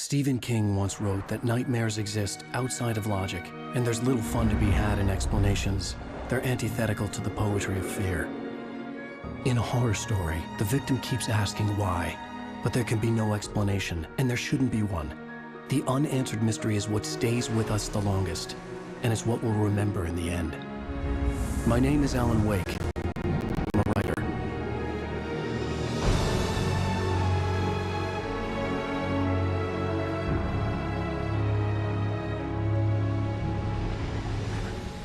Stephen King once wrote that nightmares exist outside of logic, and there's little fun to be had in explanations. They're antithetical to the poetry of fear. In a horror story, the victim keeps asking why, but there can be no explanation, and there shouldn't be one. The unanswered mystery is what stays with us the longest, and it's what we'll remember in the end. My name is AlanWake. I'm a writer.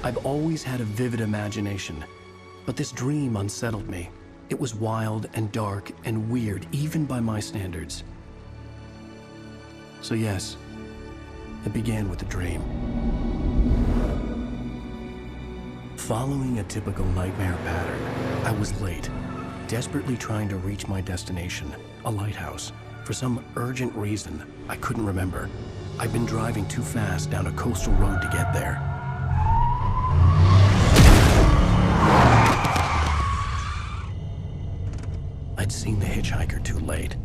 I've always had a vivid imagination, but this dream unsettled me. It was wild and dark and weird, even by my standards. So yes, it began with a dream. Following a typical nightmare pattern, I was late, desperately trying to reach my destination, a lighthouse. For some urgent reason, I couldn't remember. I'd been driving too fast down a coastal road to get there. I'd seen the hitchhiker too late.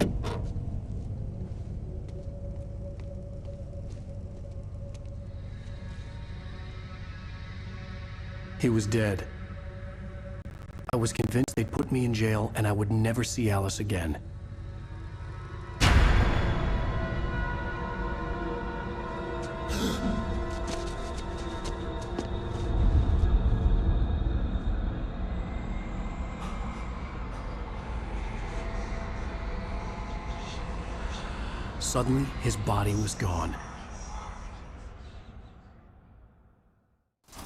He was dead. I was convinced they'd put me in jail and I would never see Alice again. Suddenly, his body was gone.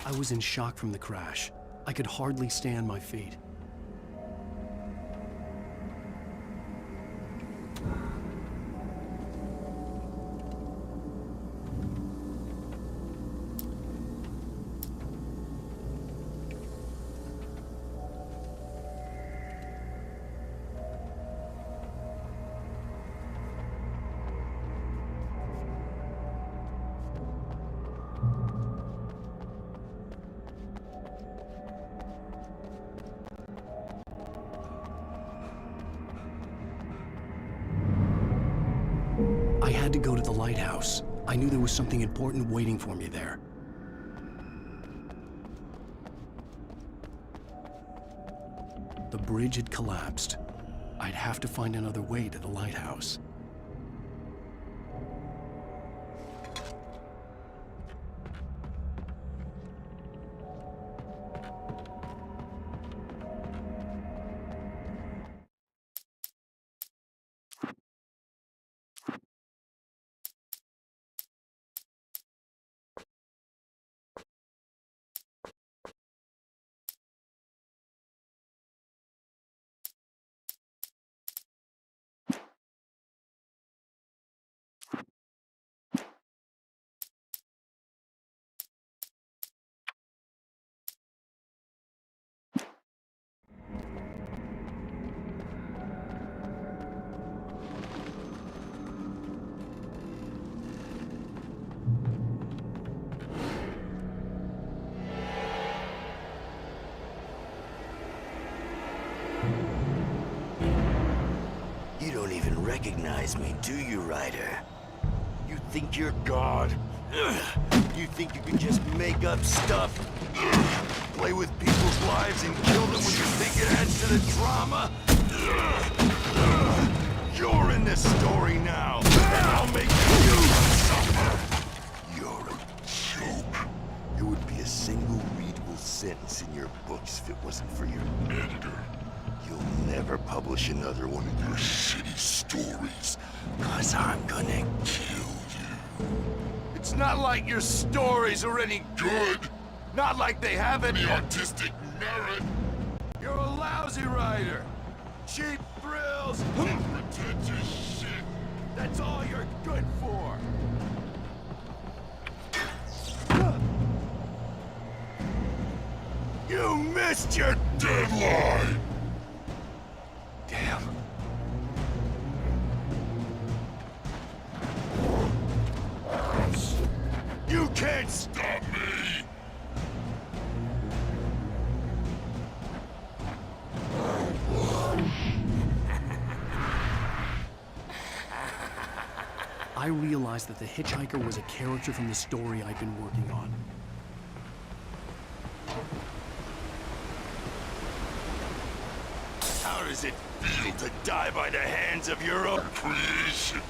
I was in shock from the crash. I could hardly stay on my feet. I had to go to the lighthouse. I knew there was something important waiting for me there. The bridge had collapsed. I'd have to find another way to the lighthouse. You don't even recognize me, do you, Ryder? You think you're God? You think you can just make up stuff? Play with people's lives and kill them when you think it adds to the drama? You're in this story now, and I'll make you suffer! You're a joke. It would be a single readable sentence in your books if it wasn't for your editor. You'll never publish another one of your shitty stories, 'cause I'm gonna kill you. It's not like your stories are any good. Not like they have any artistic merit. You're a lousy writer. Cheap thrills. Pretentious shit. That's all you're good for. You missed your deadline! Damn. You can't stop me! I realized that the hitchhiker was a character from the story I'd been working on. How does it feel to die by the hands of your own creation?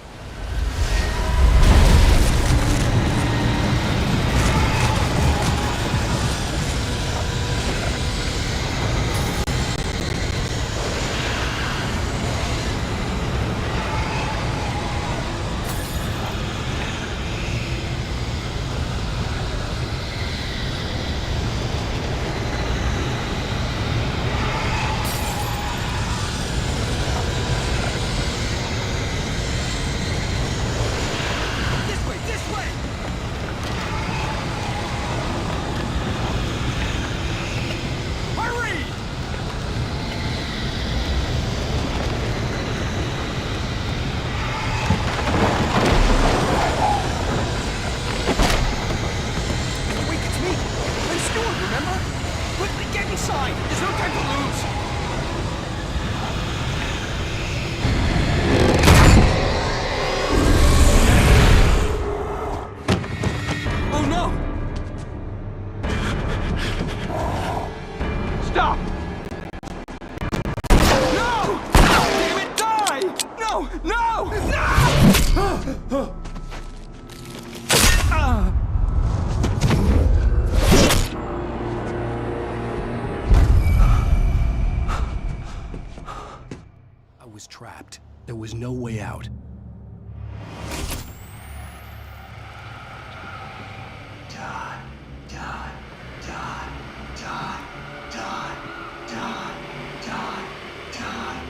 I was trapped. There was no way out. Die, die, die, die, die, die, die, die.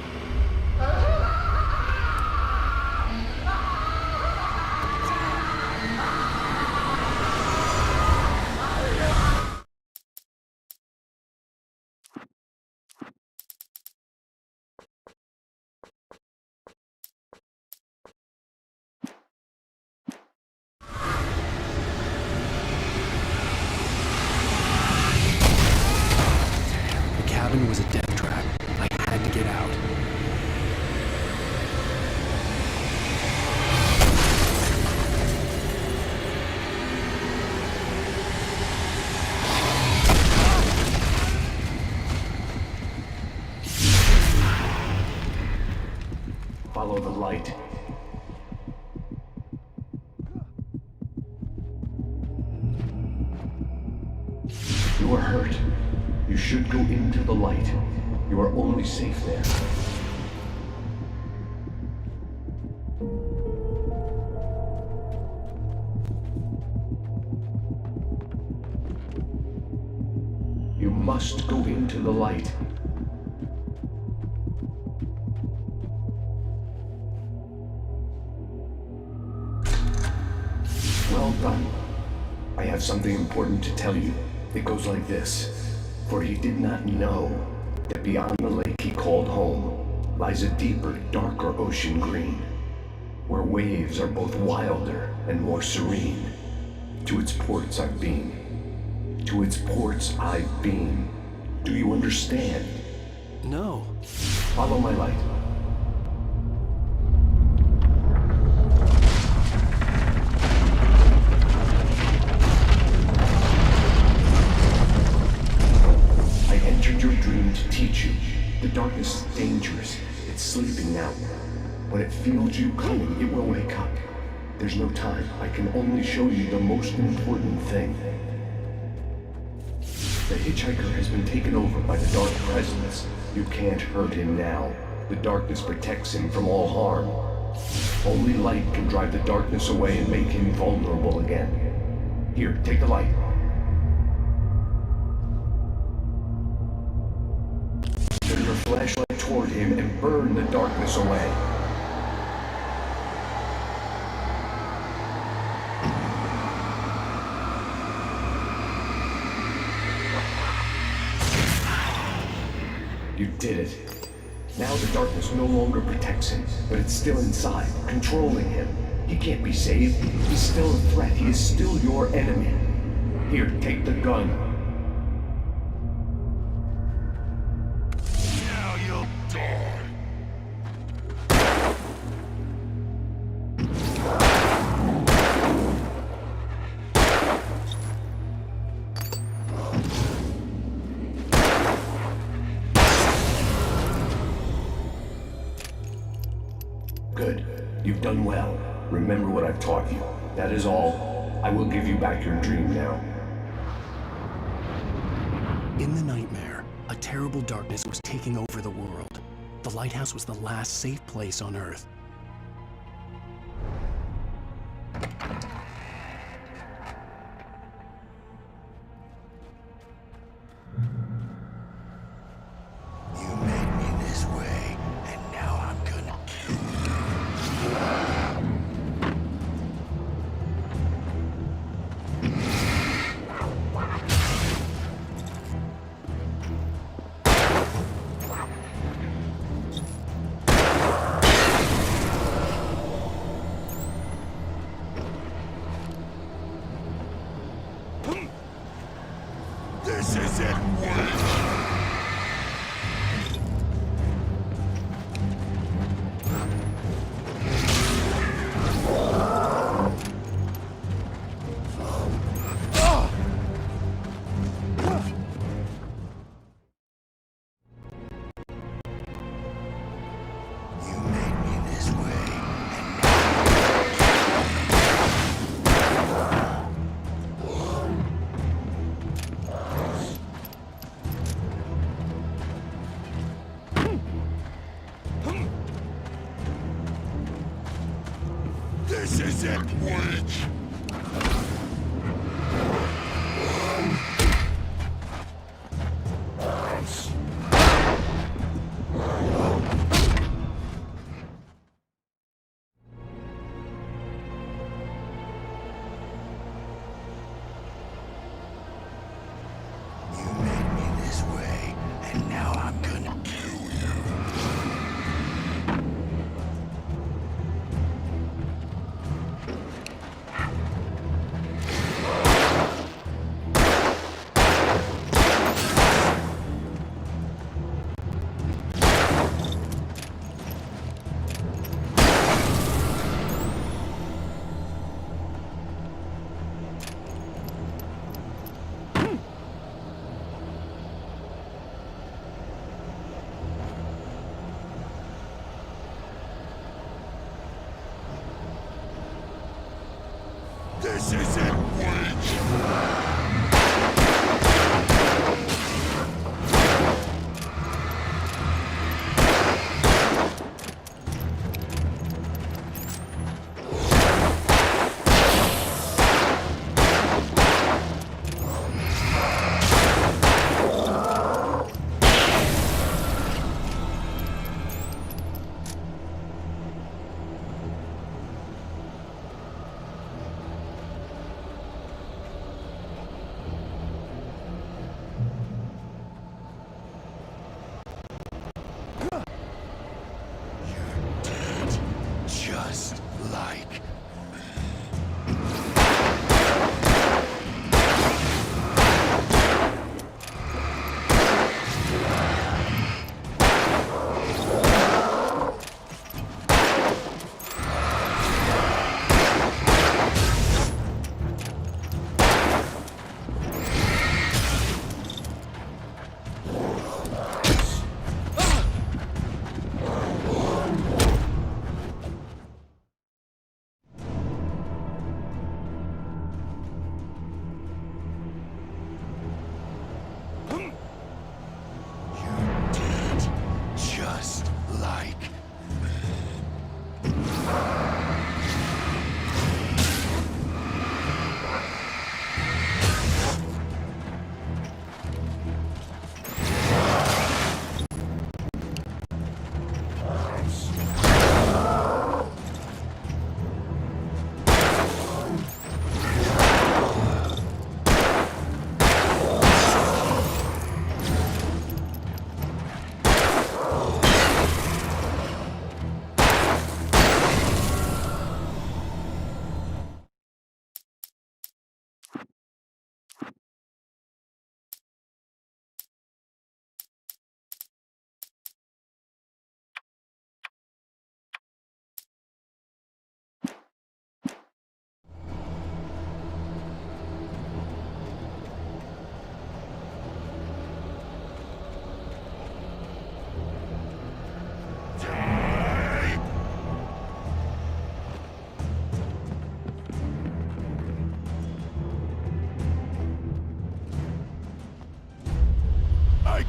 The cabin was a death trap. I had to get out. Follow the light. You are hurt. You should go into the light. You are only safe there. You must go into the light. Well done. I have something important to tell you. It goes like this. For he did not know that beyond the lake he called home lies a deeper, darker ocean green, where waves are both wilder and more serene. To its ports I've been. To its ports I've been. Do you understand? No. Follow my light. I entered your dream to teach you. The darkness is dangerous. It's sleeping now. When it feels you coming, it will wake up. There's no time. I can only show you the most important thing. The hitchhiker has been taken over by the dark presence. You can't hurt him now. The darkness protects him from all harm. Only light can drive the darkness away and make him vulnerable again. Here, take the light. Turn your flashlight toward him and burn the darkness away. You did it. Now the darkness no longer protects him, but it's still inside, controlling him. He can't be saved. He's still a threat. He is still your enemy. Here, take the gun. Now you'll die. Good. You've done well. Remember what I've taught you. That is all. I will give you back your dream now. In the nightmare, a terrible darkness was taking over the world. The lighthouse was the last safe place on Earth. You made me this way, and now I'm gonna kill you. This is it, witch! You made me this way, and this is it, witch! You made me this way, and now I'm gonna kill you. This is it, witch!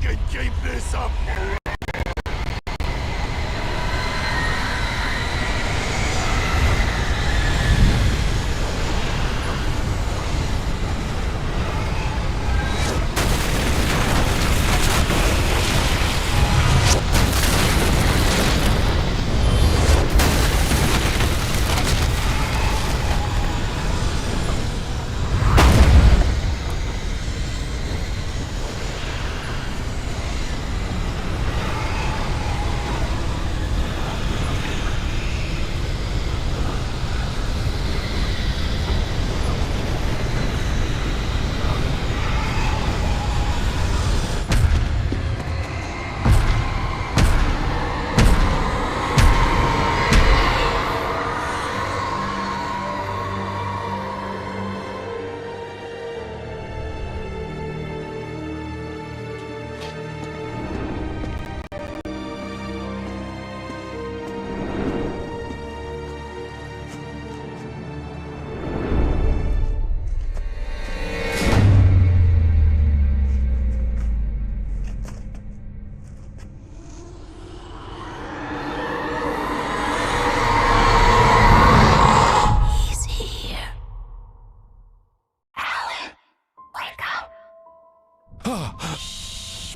can keep this up forever.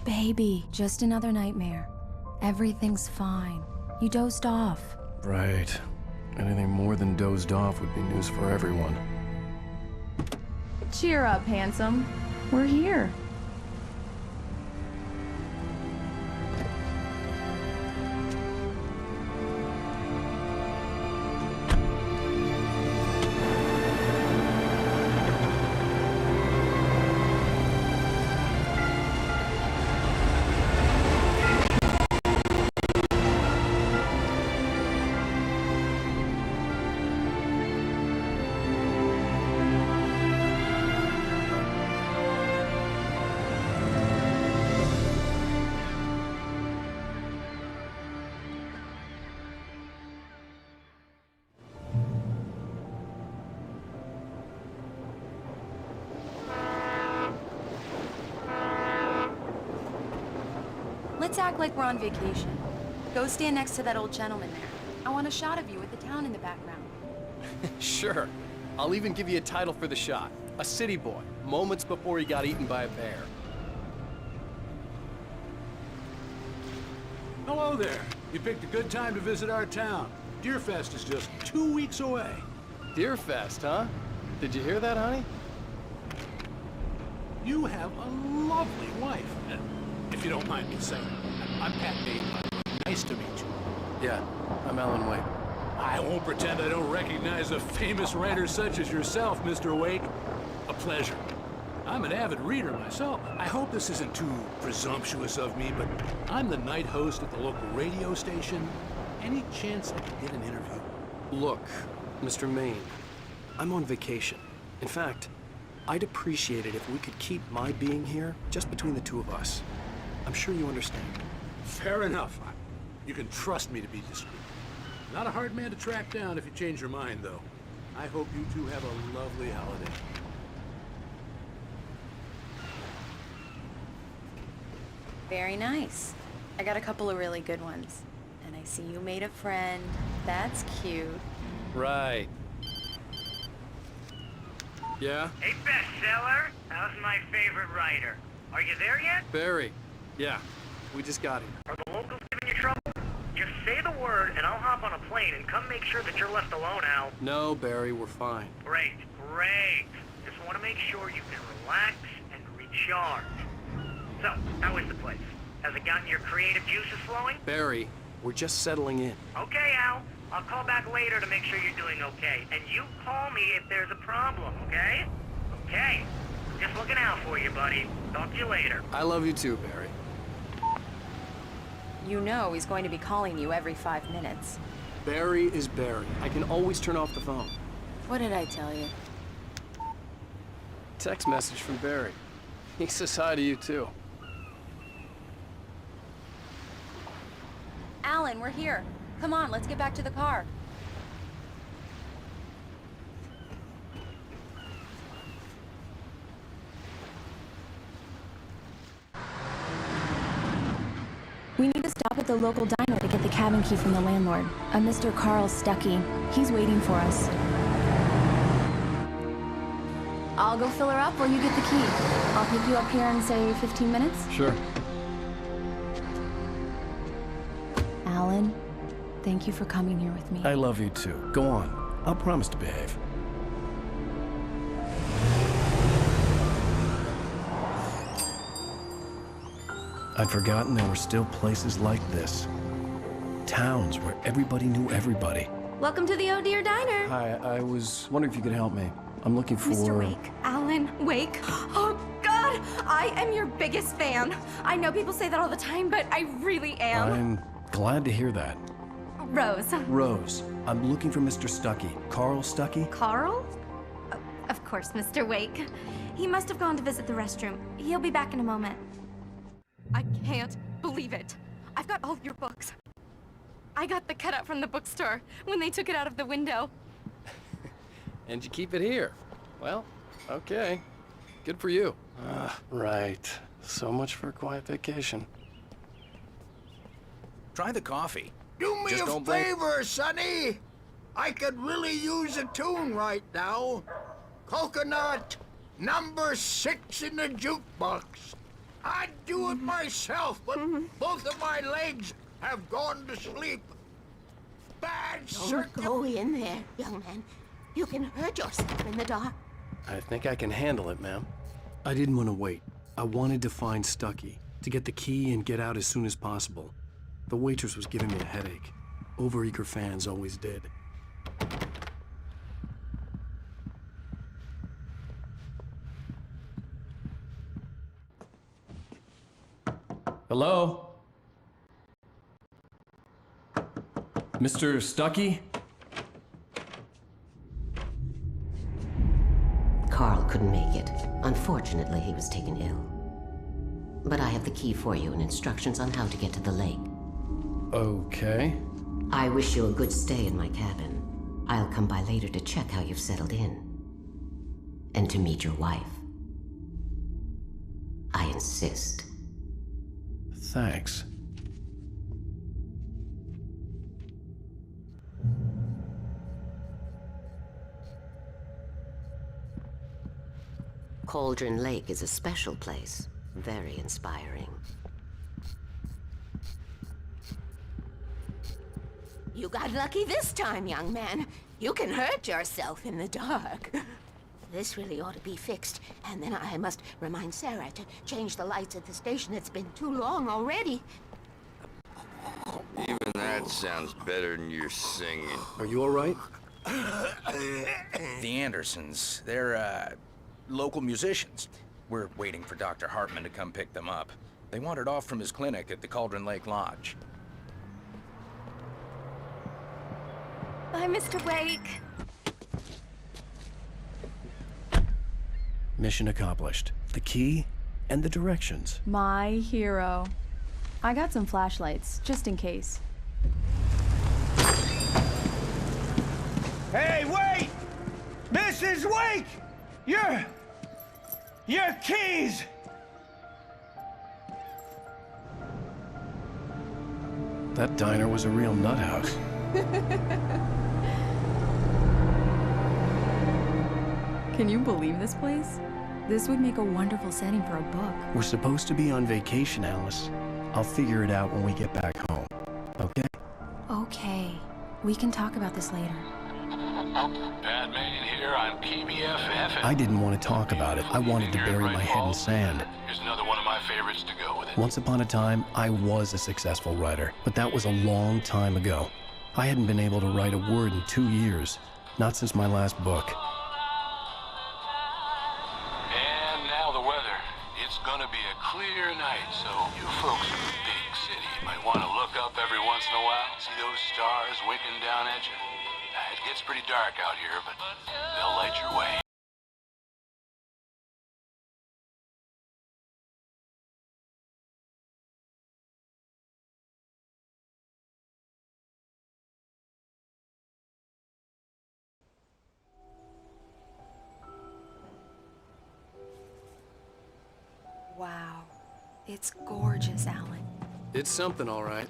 Baby, just another nightmare. Everything's fine. You dozed off. Right. Anything more than dozed off would be news for everyone. Cheer up, handsome. We're here. Let's act like we're on vacation. Go stand next to that old gentleman there. I want a shot of you with the town in the background. Sure. I'll even give you a title for the shot. A city boy, moments before he got eaten by a bear. Hello there. You picked a good time to visit our town. Deerfest is just 2 weeks away. Deerfest, huh? Did you hear that, honey? You have a lovely wife. If you don't mind me saying. I'm Pat Bateman. Nice to meet you. Yeah, I'm AlanWake. I won't pretend I don't recognize a famous writer such as yourself, Mr. Wake. A pleasure. I'm an avid reader myself. I hope this isn't too presumptuous of me, but I'm the night host at the local radio station. Any chance I could get an interview? Look, Mr. Maine, I'm on vacation. In fact, I'd appreciate it if we could keep my being here just between the two of us. I'm sure you understand. Fair enough. You can trust me to be discreet. Not a hard man to track down if you change your mind, though. I hope you two have a lovely holiday. Very nice. I got a couple of really good ones. And I see you made a friend. That's cute. Right. Yeah? Hey, bestseller. How's my favorite writer? Are you there yet? Barry. Yeah, we just got here. Are the locals giving you trouble? Just say the word and I'll hop on a plane and come make sure that you're left alone, Al. No, Barry, we're fine. Great, great. Just want to make sure you can relax and recharge. So, how is the place? Has it gotten your creative juices flowing? Barry, we're just settling in. Okay, Al. I'll call back later to make sure you're doing okay. And you call me if there's a problem, okay? Okay. Just looking out for you, buddy. Talk to you later. I love you too, Barry. You know he's going to be calling you every 5 minutes. Barry is Barry. I can always turn off the phone. What did I tell you? Text message from Barry. He says hi to you too. Alan, we're here. Come on, let's get back to the car. We need to stop at the local diner to get the cabin key from the landlord, a Mr. Carl Stuckey. He's waiting for us. I'll go fill her up while you get the key. I'll pick you up here in, say, 15 minutes? Sure. Alan, thank you for coming here with me. I love you too. Go on. I'll promise to behave. I'd forgotten there were still places like this. Towns where everybody knew everybody. Welcome to the Oh Dear Diner. Hi, I was wondering if you could help me. I'm looking for... Mr. Wake, Alan Wake. Oh, God, I am your biggest fan. I know people say that all the time, but I really am. I'm glad to hear that. Rose. Rose, I'm looking for Mr. Stuckey. Carl Stuckey? Carl? Of course, Mr. Wake. He must have gone to visit the restroom. He'll be back in a moment. I can't believe it. I've got all your books. I got the cutout from the bookstore when they took it out of the window. And you keep it here. Well, okay. Good for you. Right. So much for a quiet vacation. Try the coffee. Do me Just a don't blame- favor, Sonny. I could really use a tune right now. Coconut, number 6 in the jukebox. I'd do it myself, but both of my legs have gone to sleep. Bad Don't go in there, young man. You can hurt yourself in the dark. I think I can handle it, ma'am. I didn't want to wait. I wanted to find Stuckey, to get the key and get out as soon as possible. The waitress was giving me a headache. Overeager fans always did. Hello? Mr. Stuckey? Carl couldn't make it. Unfortunately, he was taken ill. But I have the key for you and instructions on how to get to the lake. Okay. I wish you a good stay in my cabin. I'll come by later to check how you've settled in. And to meet your wife. I insist. Thanks. Cauldron Lake is a special place. Very inspiring. You got lucky this time, young man. You can hurt yourself in the dark. This really ought to be fixed, and then I must remind Sarah to change the lights at the station. It's been too long already. Even that sounds better than your singing. Are you all right? The Andersons, they're, local musicians. We're waiting for Dr. Hartman to come pick them up. They wandered off from his clinic at the Cauldron Lake Lodge. Bye, Mr. Wake. Mission accomplished. The key and the directions. My hero. I got some flashlights, just in case. Hey, wait! Mrs. Wake! Your keys! That diner was a real nut house. Can you believe this place? This would make a wonderful setting for a book. We're supposed to be on vacation, Alice. I'll figure it out when we get back home. Okay? Okay. We can talk about this later. Batman here on PBFF. I didn't want to talk about it. I wanted to bury my head in sand. Here's another one of my favorites to go with it. Once upon a time, I was a successful writer, but that was a long time ago. I hadn't been able to write a word in 2 years, not since my last book. And now the weather. It's gonna be a clear night, so you folks in the big city might want to look up every once in a while, see those stars winking down at you. It gets pretty dark out here, but they'll light your way. Wow. It's gorgeous, Alan. It's something, all right.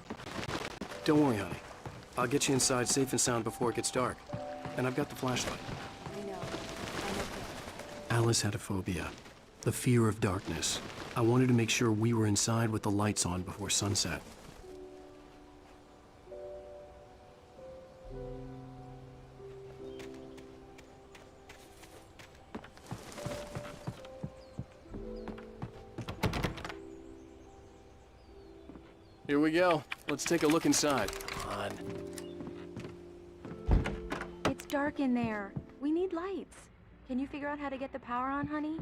Don't worry, honey. I'll get you inside safe and sound before it gets dark. And I've got the flashlight. I know. I'm okay. Alice had a phobia. The fear of darkness. I wanted to make sure we were inside with the lights on before sunset. Here we go. Let's take a look inside. Come on. It's dark in there. We need lights. Can you figure out how to get the power on, honey?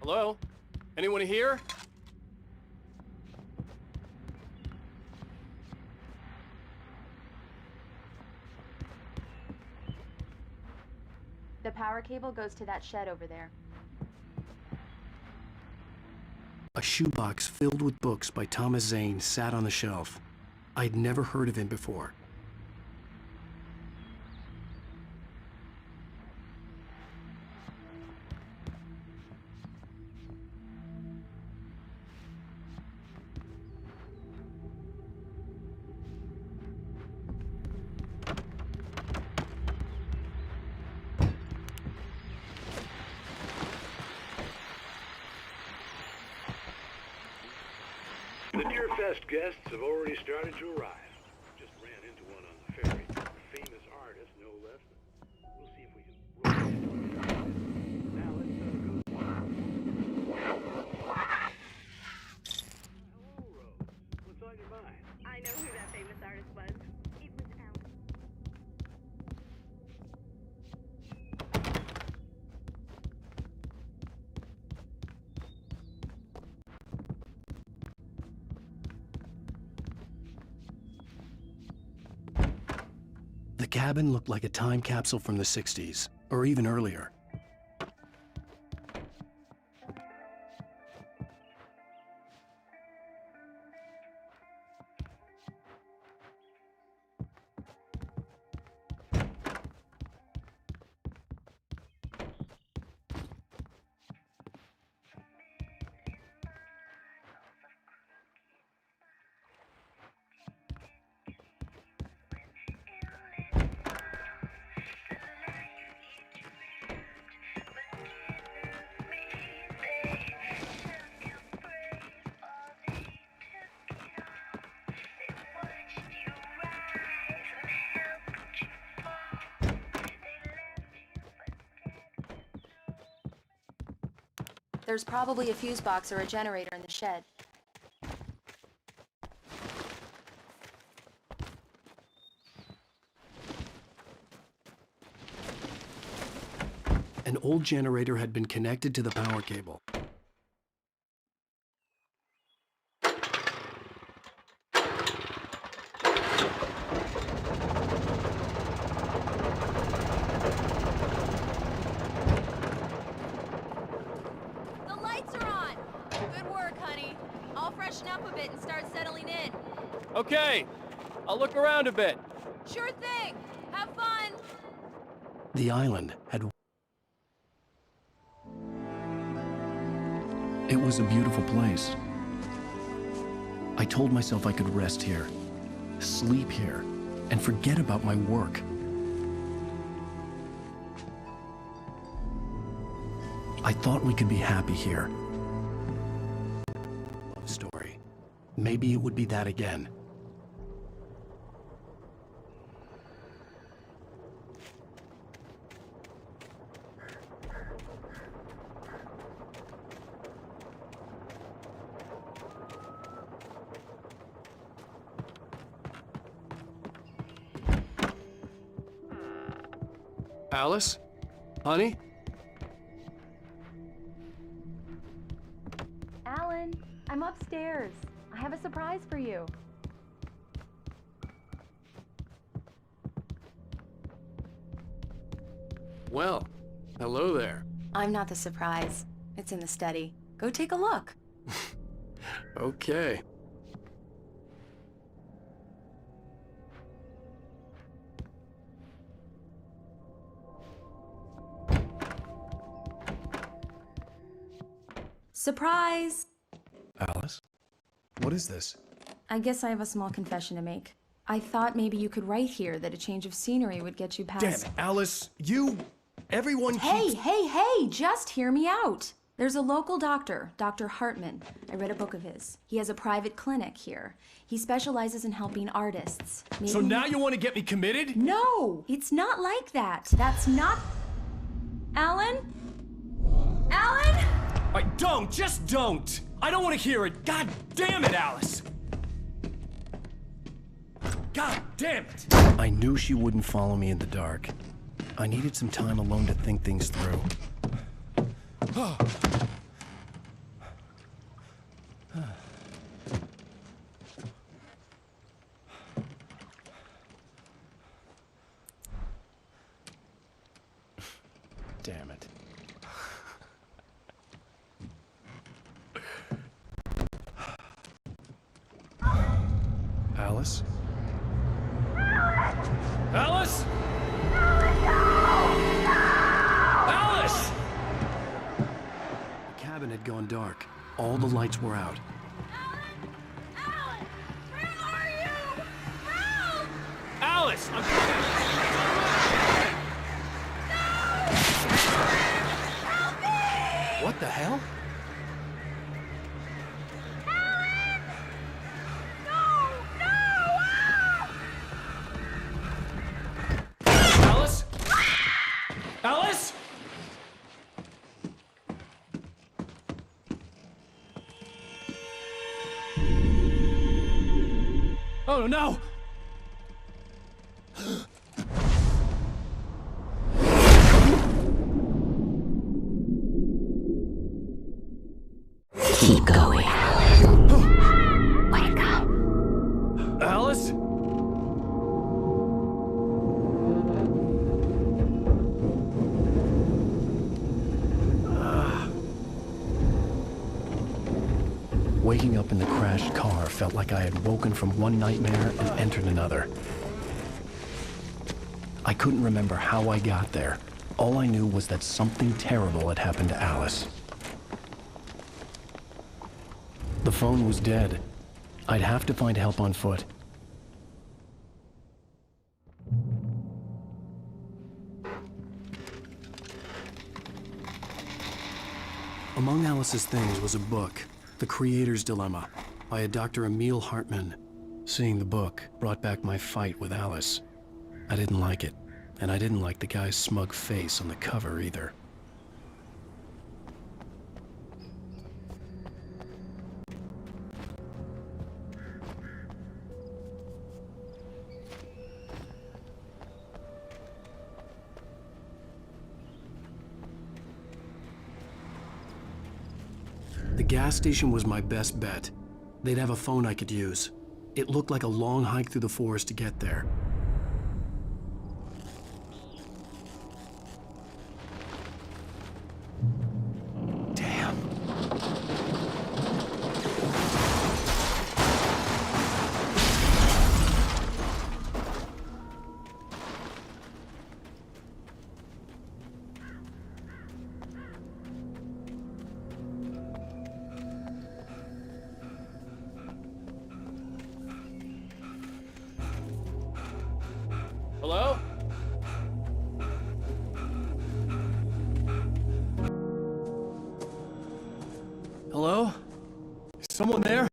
Hello? Anyone here? The power cable goes to that shed over there. A shoebox filled with books by Thomas Zane sat on the shelf. I'd never heard of him before. The Deer Fest guests have already started to arrive. Just ran into one on the ferry. A famous artist, no less. We'll see if we can... Now let's go. Hello, Rose. What's on your mind? I know who that famous artist was. It was Alan. The cabin looked like a time capsule from the 60s, or even earlier. There's probably a fuse box or a generator in the shed. An old generator had been connected to the power cable. The lights are on! Good work, honey. I'll freshen up a bit and start settling in. Okay, I'll look around a bit. Sure thing! Have fun! The island had... It was a beautiful place. I told myself I could rest here, sleep here, and forget about my work. I thought we could be happy here. Love story. Maybe it would be that again. Alice? Honey? Alan, I'm upstairs. I have a surprise for you. Well, hello there. I'm not the surprise. It's in the study. Go take a look. Okay. Surprise! Alice? What is this? I guess I have a small confession to make. I thought maybe you could write here that a change of scenery would get you past... Damn it, Alice! Everyone Hey, hey, just hear me out! There's a local doctor, Dr. Hartman. I read a book of his. He has a private clinic here. He specializes in helping artists. So now you want to get me committed? No! It's not like that. That's not... Alan? Alan? Just don't! I don't want to hear it! God damn it, Alice! God damn it! I knew she wouldn't follow me in the dark. I needed some time alone to think things through. Damn it. Alice? Alice? Alice! The cabin had gone dark. All the lights were out. Alice! What the hell? Alice? Alice? Oh no! Keep going. Wake up. Alice? Waking up in the crashed car felt like I had woken from one nightmare and entered another. I couldn't remember how I got there. All I knew was that something terrible had happened to Alice. The phone was dead. I'd have to find help on foot. Among Alice's things was a book, The Creator's Dilemma, by a Dr. Emil Hartman. Seeing the book brought back my fight with Alice. I didn't like it, and I didn't like the guy's smug face on the cover either. The gas station was my best bet. They'd have a phone I could use. It looked like a long hike through the forest to get there. Damn. Hello? Hello? Is someone there?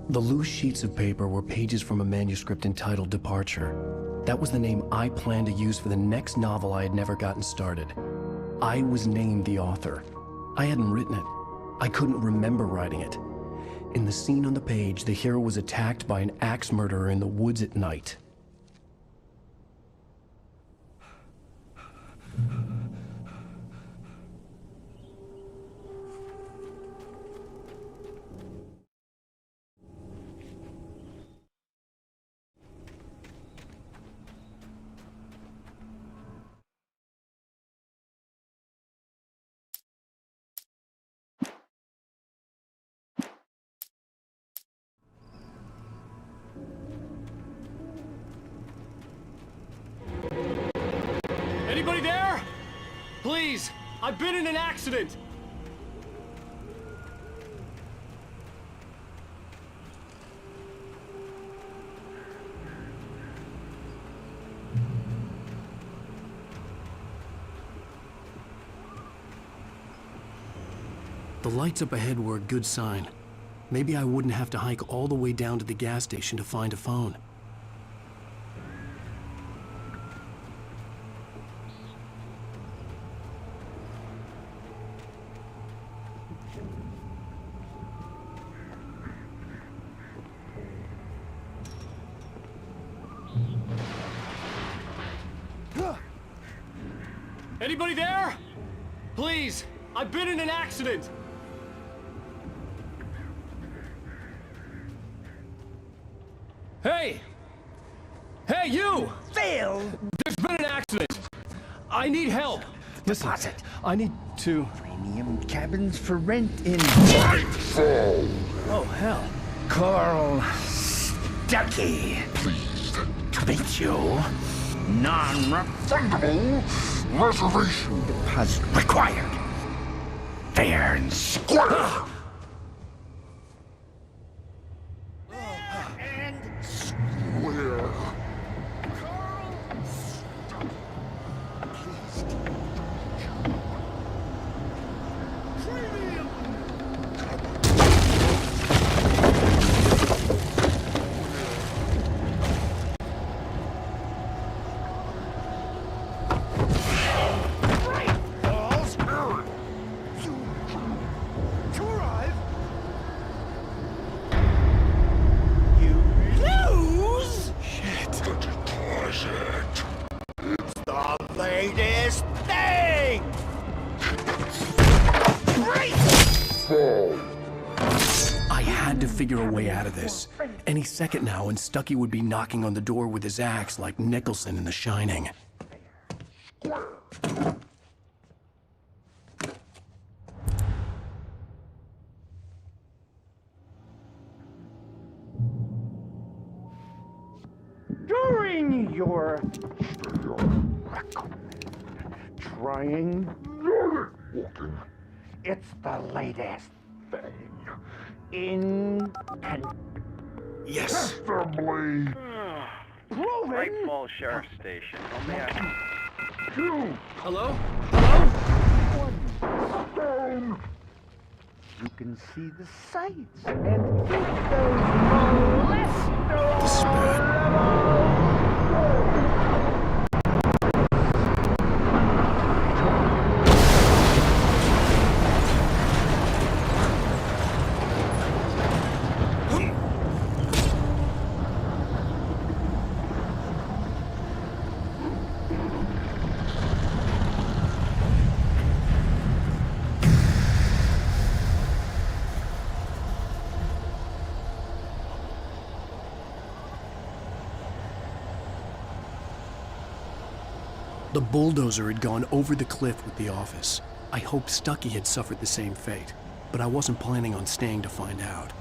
The loose sheets of paper were pages from a manuscript entitled Departure. That was the name I planned to use for the next novel I had never gotten started. I was named the author. I hadn't written it. I couldn't remember writing it. In the scene on the page, the hero was attacked by an axe murderer in the woods at night. Anybody there? Please, I've been in an accident. The lights up ahead were a good sign. Maybe I wouldn't have to hike all the way down to the gas station to find a phone. Anybody there? Please, I've been in an accident. Hey! Hey, you! Phil! There's been an accident. I need help. Listen, I need to... Premium cabins for rent in... Oh, hell. Carl Stuckey. Pleased to meet you. Non-refundable reservation deposit required. Fair and square. And square. Latest thing! I had to figure a way out of this. Any second now, and Stuckey would be knocking on the door with his axe like Nicholson in The Shining. During your trying walking, it's the latest thing in Yes. assembly. Proven. Great Falls Sheriff Station. How may I... Hello? Stone. You can see the sights and hit those molester. The bulldozer had gone over the cliff with the office. I hoped Stuckey had suffered the same fate, but I wasn't planning on staying to find out.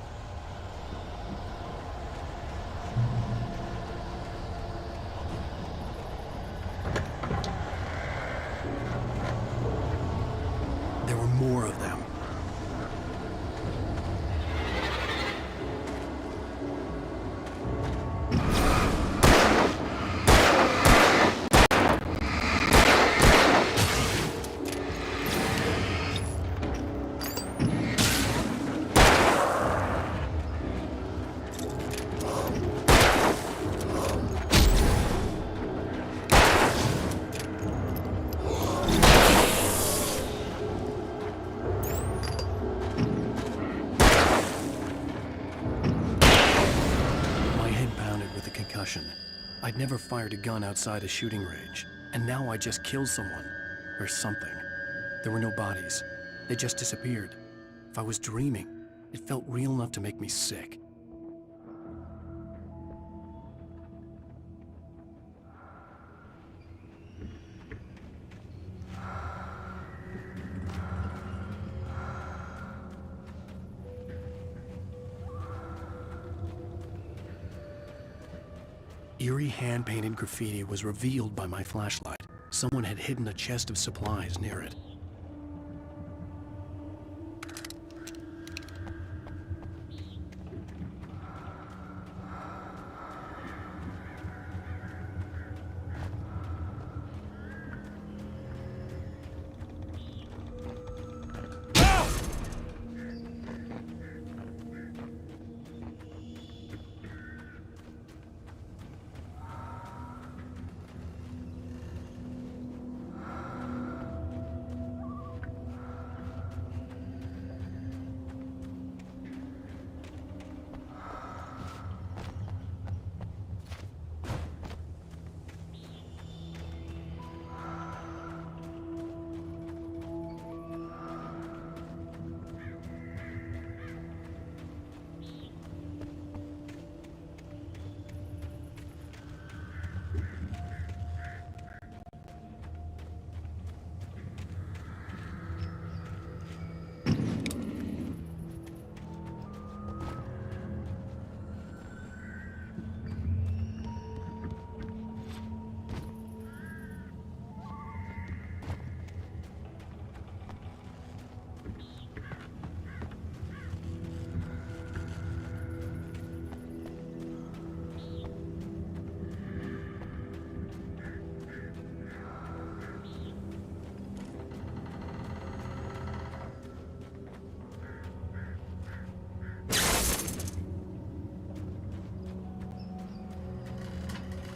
There were more of them. I'd never fired a gun outside a shooting range, and now I just killed someone. Or something. There were no bodies. They just disappeared. If I was dreaming, it felt real enough to make me sick. Eerie hand-painted graffiti was revealed by my flashlight. Someone had hidden a chest of supplies near it.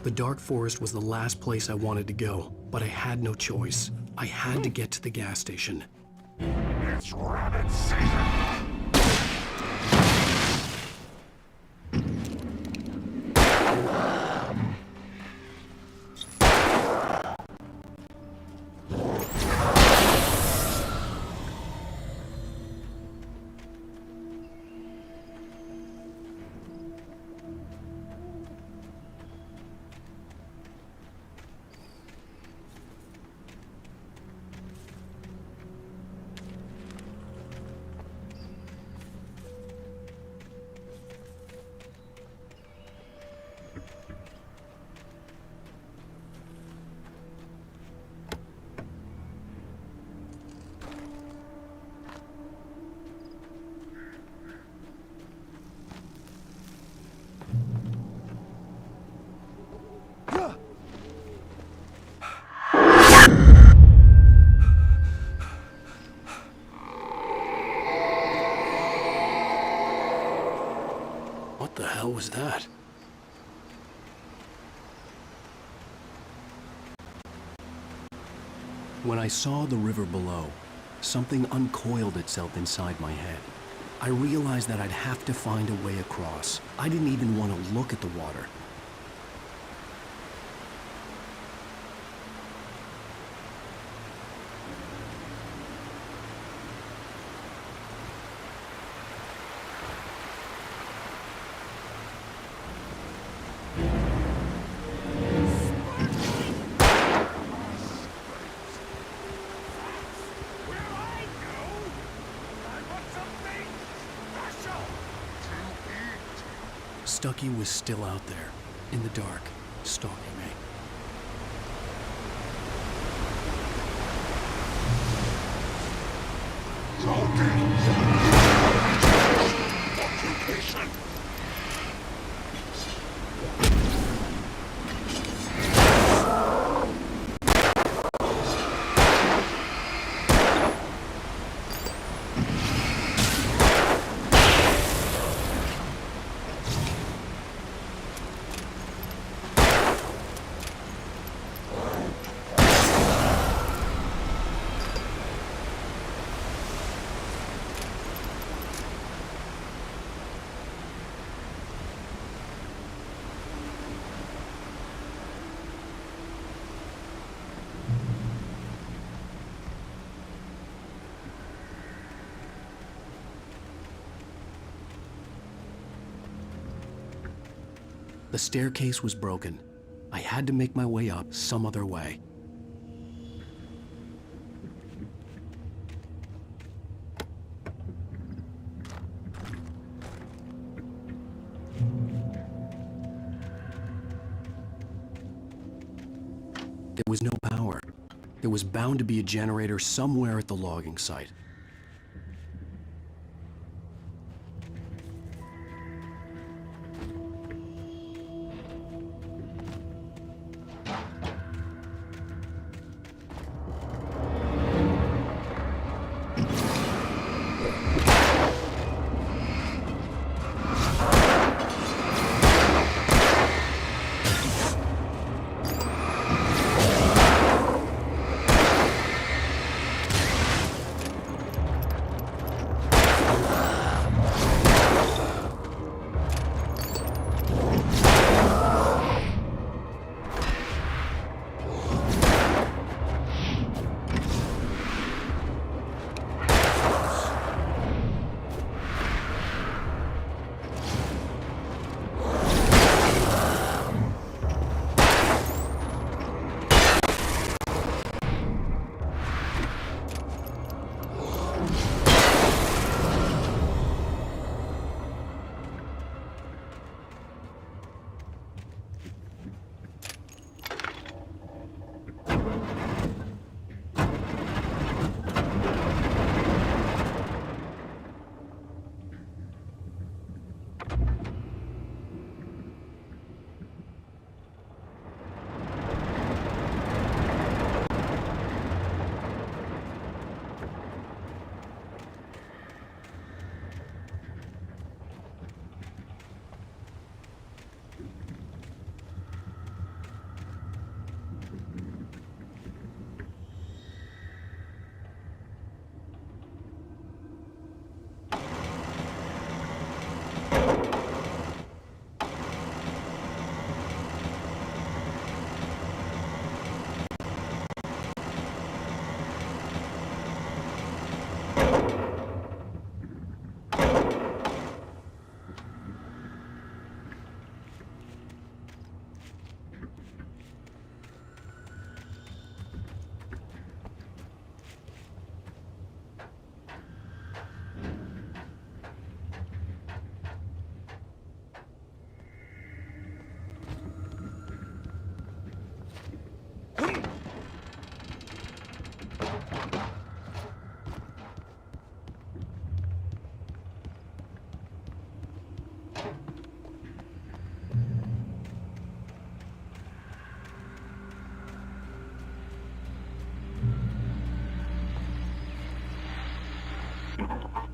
The dark forest was the last place I wanted to go, but I had no choice. I had to get to the gas station. It's rabbit season! What the hell was that? When I saw the river below, something uncoiled itself inside my head. I realized that I'd have to find a way across. I didn't even want to look at the water. Stucky was still out there, in the dark, stalking me. Occupation! The staircase was broken. I had to make my way up some other way. There was no power. There was bound to be a generator somewhere at the logging site.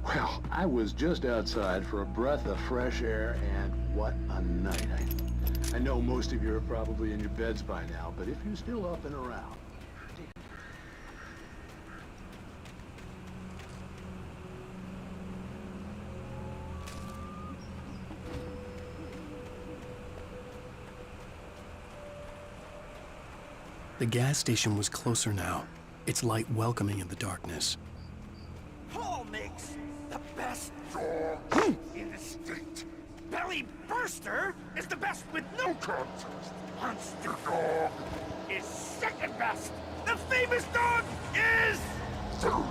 Well, I was just outside for a breath of fresh air, and what a night. I know most of you are probably in your beds by now, but if you're still up and around, The gas station was closer now, its light welcoming in the darkness. Paul makes the best dog in the state. Belly Burster is the best with no contest. Monster Dog is second best. The famous dog is... Dharu.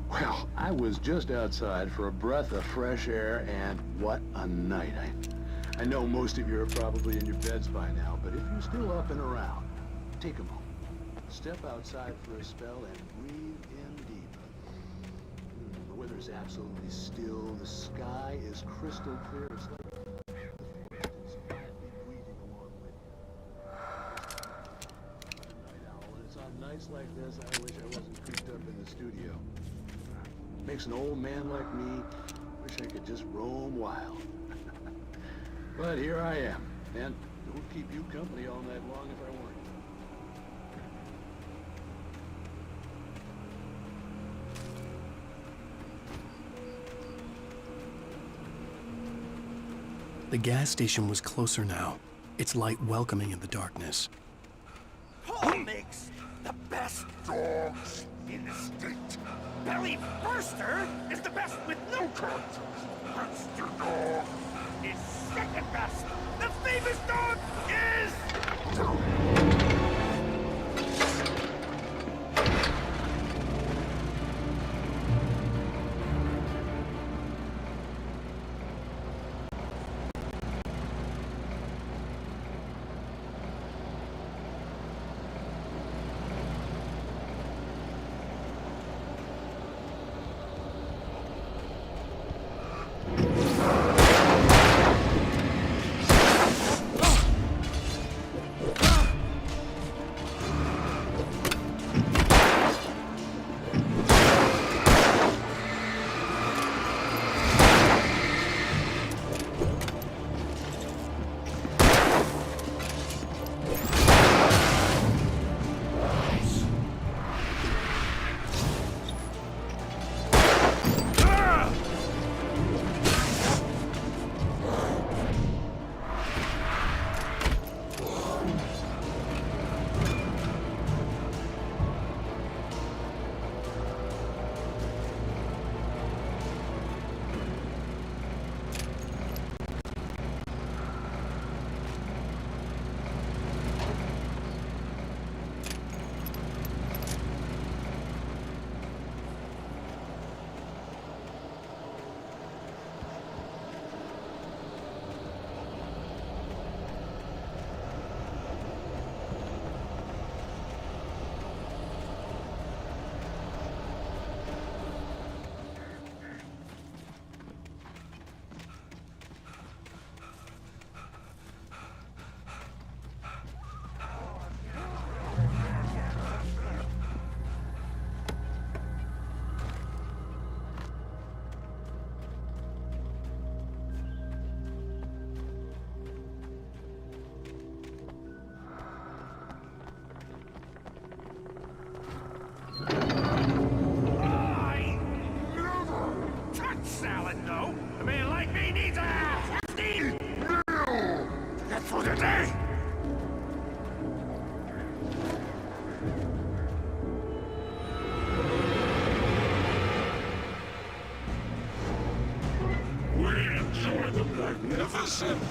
well, I was just outside for a breath of fresh air, and what a night. I know most of you are probably in your beds by now, but if you're still up and around, take a moment. Step outside for a spell and breathe in deep. The weather's absolutely still. The sky is crystal clear. It's like the forest is quietly breathing along with you. I'm a night owl, and it's on nights like this I wish I wasn't cooped up in the studio. Makes an old man like me wish I could just roam wild. But here I am, and don't keep you company all night long if I want you. The gas station was closer now, its light welcoming in the darkness. Who makes the best dogs in the state? Belly Burster is the best with no contest. Monster Dog is second best. The famous dog is... salad, though. A man like me needs a hefty meal. That's for the day. We enjoy the magnificent.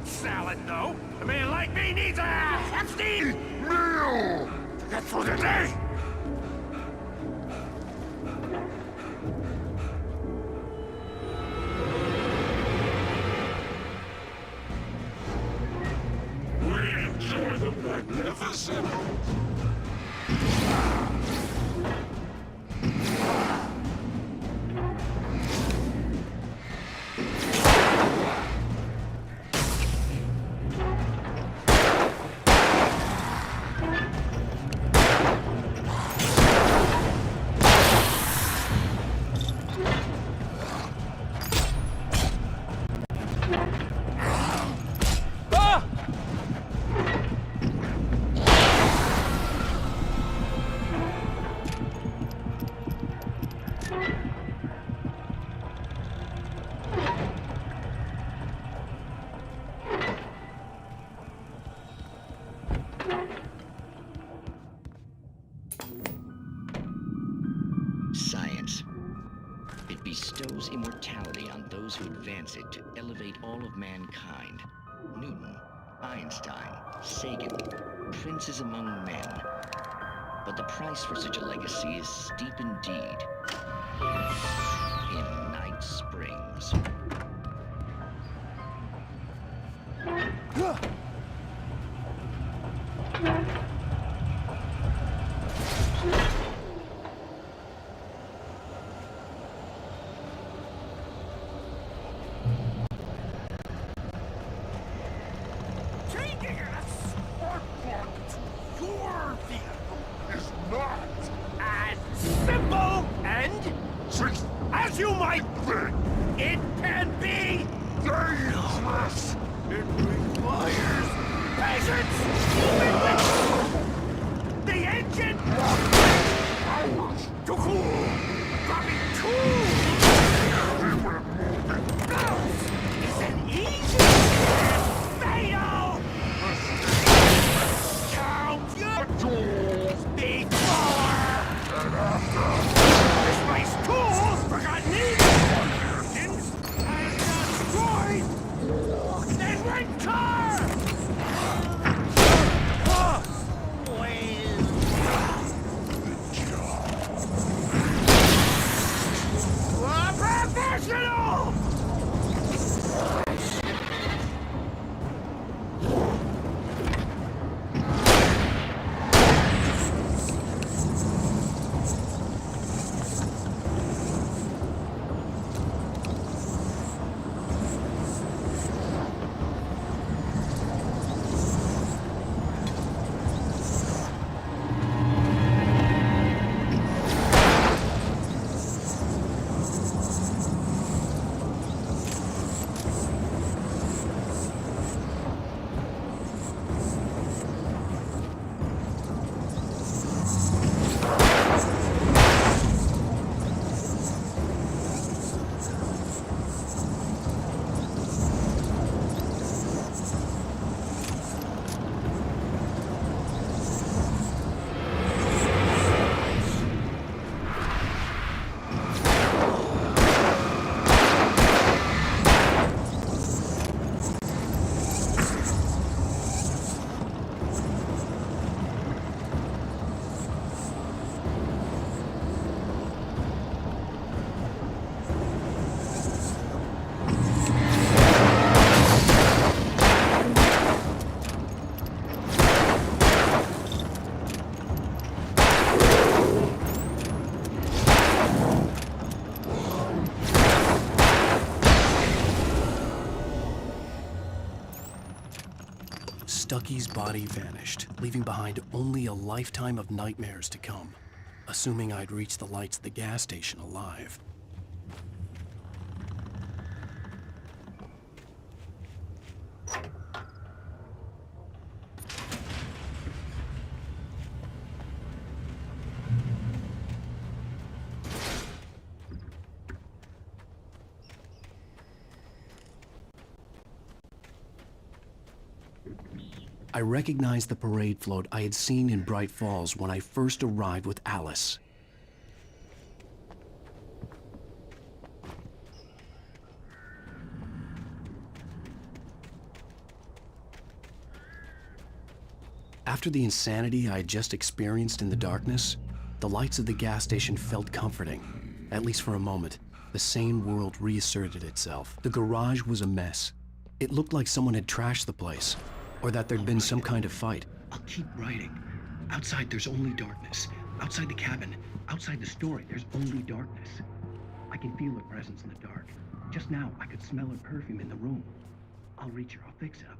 Salad, though. A man like me needs a hefty meal. That's for the day. We enjoy the magnificent. immortality on those who advance it to elevate all of mankind. Newton, Einstein, Sagan, princes among men. But the price for such a legacy is steep indeed. In Night Springs. Changing a spark plug to your vehicle is not as simple and as you might think. It can be dangerous. It requires patience. The engine hours to cool. Dropping tools. Is an easy and fatal. Count your tools before and after. Misplaced tools forgotten engines has destroyed. Then rent car. Professional! Stucky's body vanished, leaving behind only a lifetime of nightmares to come, assuming I'd reach the lights at the gas station alive. I recognized the parade float I had seen in Bright Falls when I first arrived with Alice. After the insanity I had just experienced in the darkness, the lights of the gas station felt comforting, at least for a moment. The sane world reasserted itself. The garage was a mess. It looked like someone had trashed the place, or that there'd been some kind of fight. I'll keep writing. Outside, there's only darkness. Outside the cabin, outside the story, there's only darkness. I can feel her presence in the dark. Just now, I could smell her perfume in the room. I'll reach her, I'll fix it up.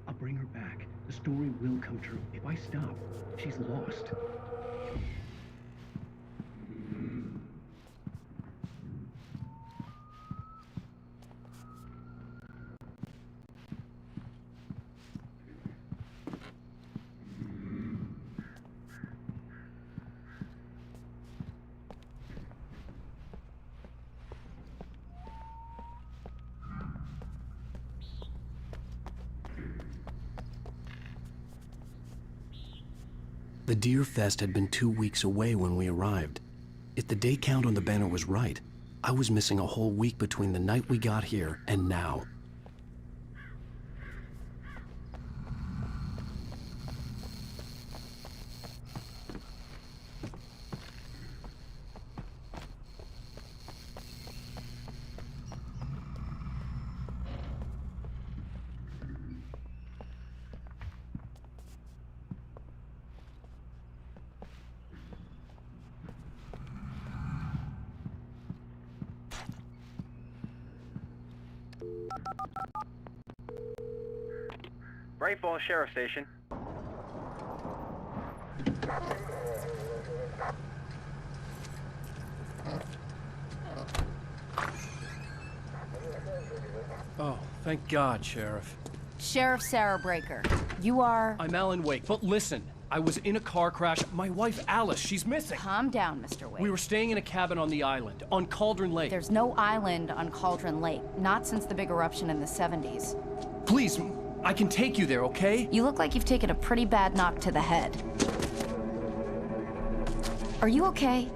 I'll bring her back. The story will come true. If I stop, she's lost. The Deer Fest had been 2 weeks away when we arrived. If the day count on the banner was right, I was missing a whole week between the night we got here and now. Bright Falls Sheriff Station. Oh, thank God, Sheriff. Sheriff Sarah Breaker. You are... I'm AlanWake, but listen. I was in a car crash. My wife, Alice, she's missing. Calm down, Mr. Wake. We were staying in a cabin on the island, on Cauldron Lake. There's no island on Cauldron Lake. Not since the big eruption in the 70s. Please, I can take you there, okay? You look like you've taken a pretty bad knock to the head. Are you okay?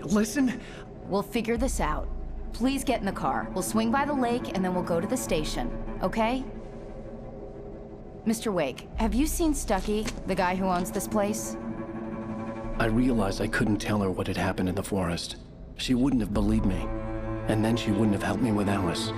Listen. We'll figure this out. Please get in the car. We'll swing by the lake and then we'll go to the station, okay? Mr. Wake, have you seen Stucky, the guy who owns this place? I realized I couldn't tell her what had happened in the forest. She wouldn't have believed me. And then she wouldn't have helped me with Alice.